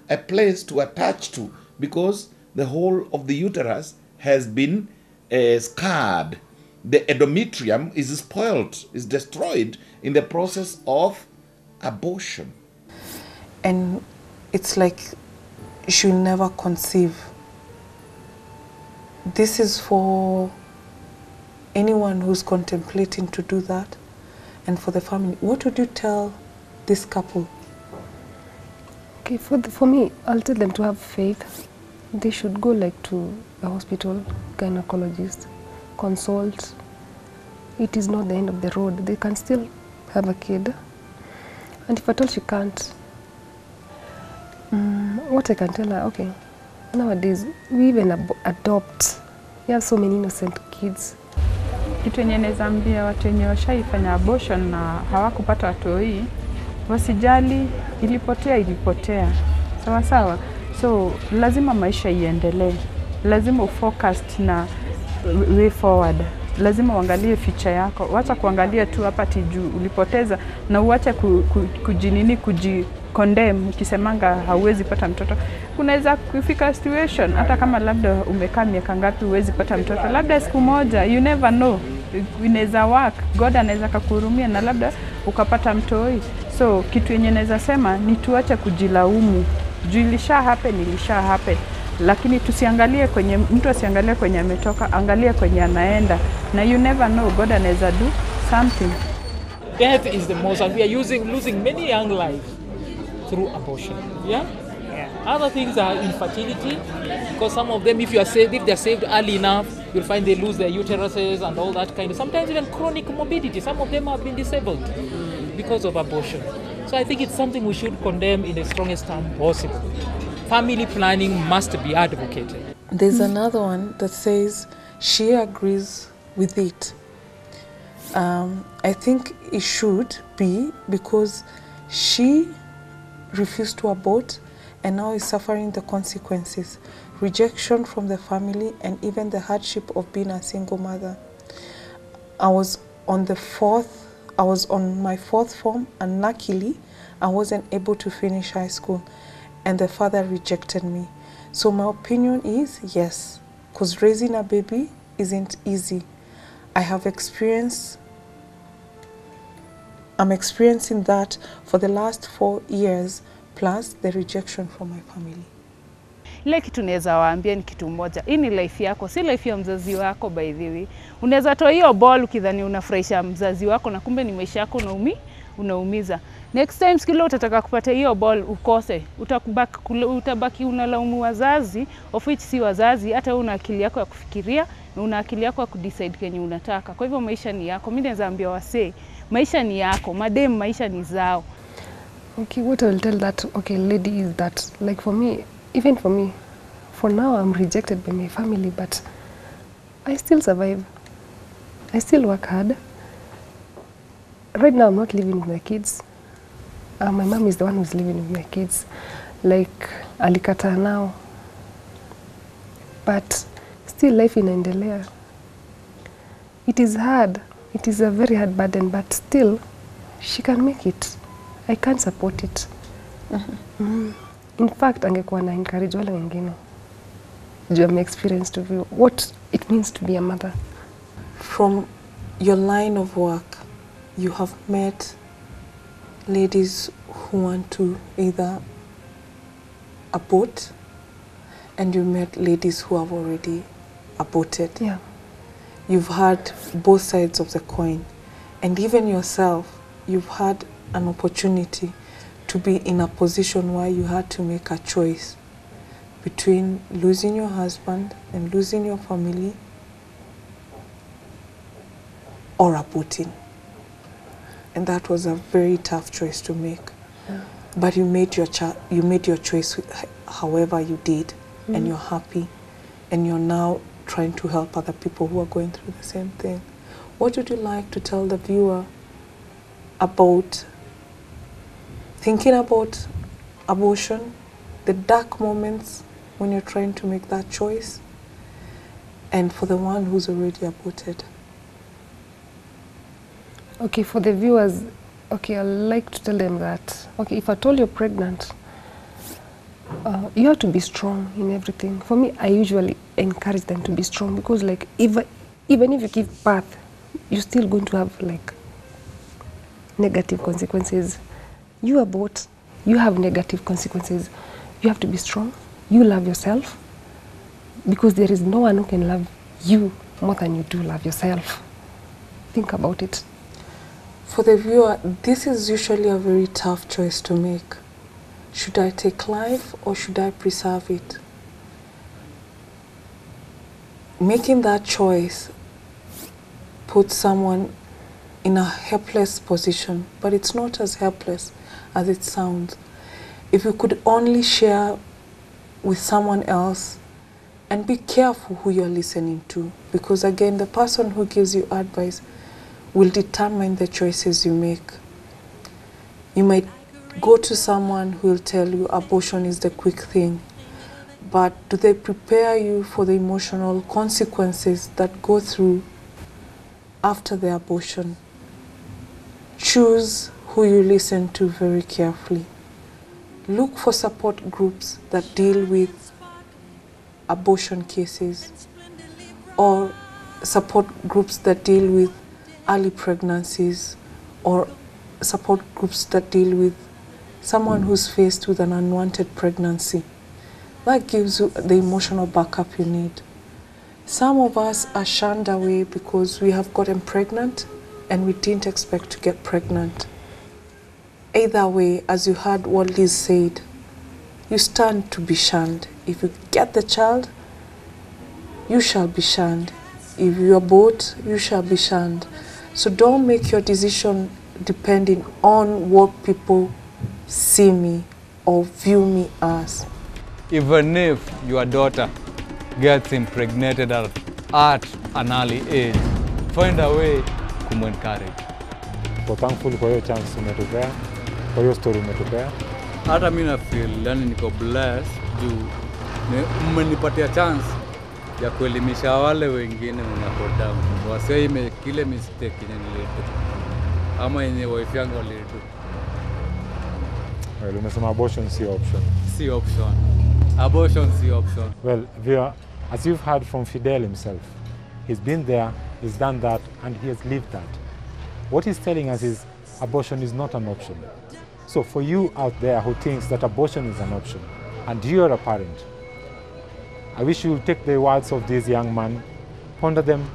a place to attach to, because the whole of the uterus has been scarred. The endometrium is spoiled, is destroyed in the process of abortion. And it's like she'll never conceive. This is for anyone who's contemplating to do that, and for the family. What would you tell this couple? Okay, for me, I'll tell them to have faith. They should go like to a hospital, gynecologist, consult. It is not the end of the road. They can still have a kid. And if at all she can't, what I can tell her, okay, nowadays we even adopt. We have so many innocent kids. Kitu yenye naweza ambia watu wenye washaifanya abortion na hawakupata watoi, wasijali, ilipotea. Sawa sawa. So lazima maisha iendelee. Lazima ufocus na way forward. Lazima uangalie future yako. Wacha kuangalia tu hapa tiju ulipoteza, na uache kujikondem ukisemanga hauwezi pata mtoto. Kunaweza kufika situation hata kama labda umekaa miaka ngapi huwezi pata mtoto, labda siku moja, you never know, inaweza work, God anaweza kukuhurumia na labda ukapata mtoi. So kitu yenye naweza sema ni tuache kujilaumu. Juu ilisha happen. Lakini tusiangalie kwenye mtu, asiangalie kwenye ametoka, angalia kwenye anaenda, na you never know, God anaweza do something. Death is the most, and we are losing many young lives through abortion. Yeah. Other things are infertility, because some of them, if they're saved early enough, you'll find they lose their uteruses and all that kind of. Sometimes even chronic morbidity. Some of them have been disabled because of abortion. So I think it's something we should condemn in the strongest term possible. Family planning must be advocated. There's another one that says she agrees with it. I think it should be, because she refused to abort and now is suffering the consequences, rejection from the family, and even the hardship of being a single mother. I was on my fourth form, and luckily I wasn't able to finish high school, and the father rejected me. So my opinion is yes, because raising a baby isn't easy. I'm experiencing that for the last 4 years, plus the rejection from my family. Ile kitu naweza waambia ni kitu moja. Hii ni life yako, si life ya mzazi wako by the way. Unaweza toa hiyo ball ukidhani unafurahisha mzazi wako, na kumbe ni maisha yako unaumiza. Next time skilo utataka kupata hiyo ball ukose. Utabaki unalaumu wazazi, of which si wazazi, hata una akili yako ya kufikiria na una akili yako ya kudecide kenye unataka. Kwa hivyo maisha ni yako. Mimi naweza ambia wasee, maisha ni yako, madem maisha ni zao. Okay, what I will tell that lady is that, like for me, even for me, for now I'm rejected by my family, but I still survive. I still work hard. Right now I'm not living with my kids. My mom is the one who's living with my kids. Like, alikata now. But still life inaendelea. It is hard. It is a very hard burden, but still she can make it. I can't support it. In fact, angekuwa na encourage wale wengine. You have experience to view what it means to be a mother. From your line of work, you have met ladies who want to either abort, and you met ladies who have already aborted. Yeah. You've had both sides of the coin, and even yourself, you've had an opportunity to be in a position where you had to make a choice between losing your husband and losing your family, or aborting. And that was a very tough choice to make. Yeah. But you made your choice however you did, and you're happy, and you're now trying to help other people who are going through the same thing. What would you like to tell the viewer about thinking about abortion, the dark moments when you're trying to make that choice, and for the one who's already aborted? Okay, for the viewers, okay, I'd like to tell them that, okay, if at all you're pregnant, You have to be strong in everything. For me, I usually encourage them to be strong because, like, even if you give birth, you're still going to have like negative consequences. You abort, you have negative consequences. You have to be strong. You love yourself because there is no one who can love you more than you do love yourself. Think about it. For the viewer, this is usually a very tough choice to make. Should I take life or should I preserve it? Making that choice puts someone in a helpless position, but it's not as helpless as it sounds. If you could only share with someone else, and be careful who you're listening to, because again, the person who gives you advice will determine the choices you make. You might go to someone who will tell you abortion is the quick thing, but do they prepare you for the emotional consequences that go through after the abortion? Choose who you listen to very carefully. Look for support groups that deal with abortion cases, or support groups that deal with early pregnancies, or support groups that deal with someone who's faced with an unwanted pregnancy. That gives you the emotional backup you need. Some of us are shunned away because we have gotten pregnant and we didn't expect to get pregnant. Either way, as you heard what Liz said, you stand to be shunned. If you get the child, you shall be shunned. If you abort, you shall be shunned. So don't make your decision depending on what people see me or view me as. Even if your daughter gets impregnated at an early age, find a way to encourage. Kwa thankful kwa hiyo chance umetupea, kwa hiyo story umetupea. Hata mimi na feel yani niko blessed juu mmenipatia chance ya kuelimisha wale wengine mnako down. Waseme kile mistake yenye nilido ama yenye wife yangu alido. Well, umesema abortion si option. Si option. Abortion si option. Well, as you've heard from Fidel himself, he's been there, he's done that, and he has lived that. What he's telling us is abortion is not an option. So for you out there who thinks that abortion is an option, and you're a parent, I wish you will take the words of this young man, ponder them,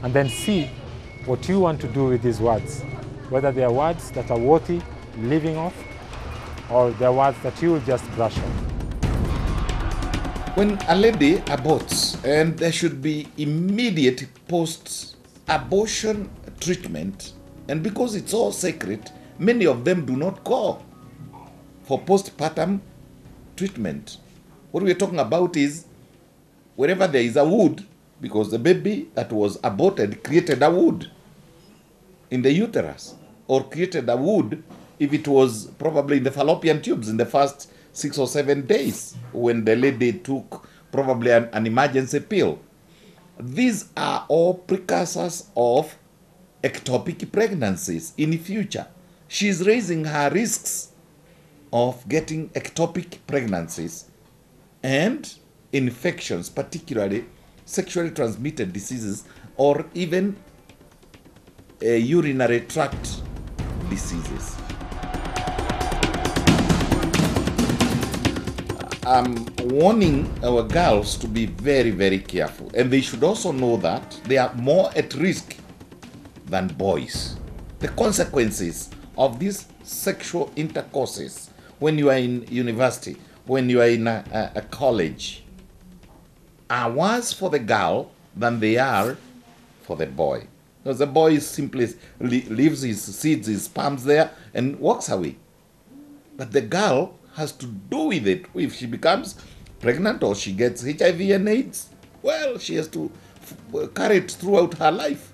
and then see what you want to do with these words. Whether they are words that are worthy living off, or they are words that you will just brush off. When a lady aborts, and there should be immediate post-abortion treatment, and because it's all sacred, many of them do not go for postpartum treatment. What we're talking about is wherever there is a wound, because the baby that was aborted created a wound in the uterus, or created a wound if it was probably in the fallopian tubes in the first 6 or 7 days when the lady took probably an emergency pill. These are all precursors of ectopic pregnancies in the future. She's raising her risks of getting ectopic pregnancies and infections, particularly sexually transmitted diseases or even urinary tract diseases. I'm warning our girls to be very, very careful. And they should also know that they are more at risk than boys. The consequences of these sexual intercourses when you are in university, when you are in a college, are worse for the girl than they are for the boy. Because the boy simply leaves his seeds, his sperms there and walks away. But the girl has to do with it. If she becomes pregnant or she gets HIV and AIDS, well, she has to carry it throughout her life.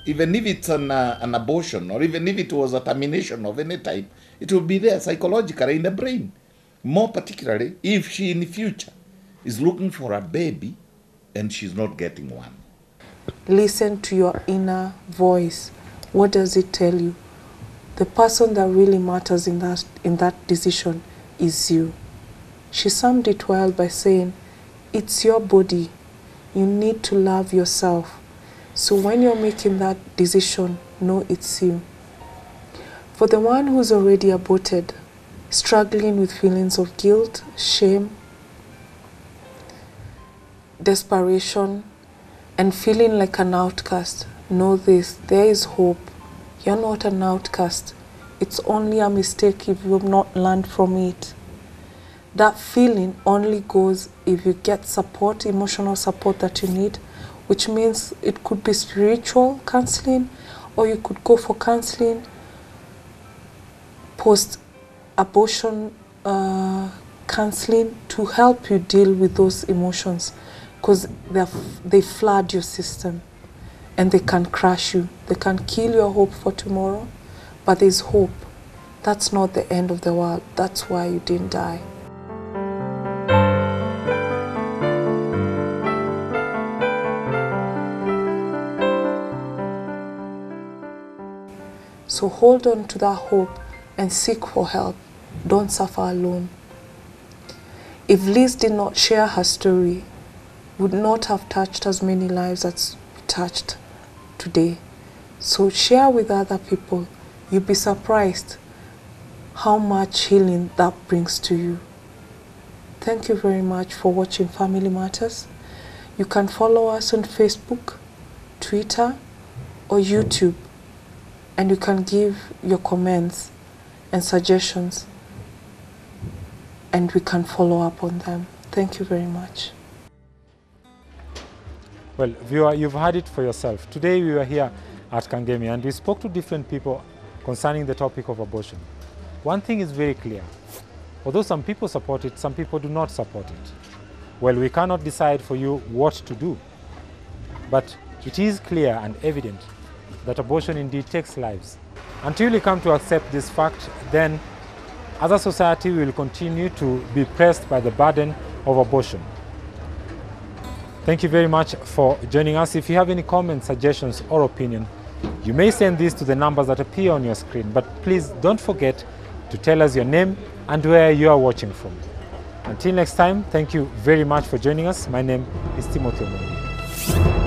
Even if it's an abortion, or even if it was a termination of any type, it will be there psychologically in the brain. More particularly, if she in the future is looking for a baby and she's not getting one. Listen to your inner voice. What does it tell you? The person that really matters in that decision is you. She summed it well by saying, it's your body. You need to love yourself. So when you're making that decision, know it's you. For the one who's already aborted, struggling with feelings of guilt, shame, desperation, and feeling like an outcast, know this, there is hope. You're not an outcast. It's only a mistake if you have not learned from it. That feeling only goes if you get support, emotional support that you need, which means it could be spiritual counseling, or you could go for counseling, post-abortion counseling to help you deal with those emotions, because they flood your system and they can crush you. They can kill your hope for tomorrow, but there's hope. That's not the end of the world. That's why you didn't die. So hold on to that hope and seek for help. Don't suffer alone. If Liz did not share her story, would not have touched as many lives as we touched today. So share with other people. You'll be surprised how much healing that brings to you. Thank you very much for watching Family Matters. You can follow us on Facebook, Twitter, or YouTube, and you can give your comments and suggestions, and we can follow up on them. Thank you very much. Well, viewer, you've heard it for yourself. Today we were here at Kangemi and we spoke to different people concerning the topic of abortion. One thing is very clear. Although some people support it, some people do not support it. Well, we cannot decide for you what to do. But it is clear and evident that abortion indeed takes lives. Until you come to accept this fact, then as a society we will continue to be pressed by the burden of abortion. Thank you very much for joining us. If you have any comments, suggestions, or opinion, you may send these to the numbers that appear on your screen. But please don't forget to tell us your name and where you are watching from. Until next time, thank you very much for joining us. My name is Timothy Omondi.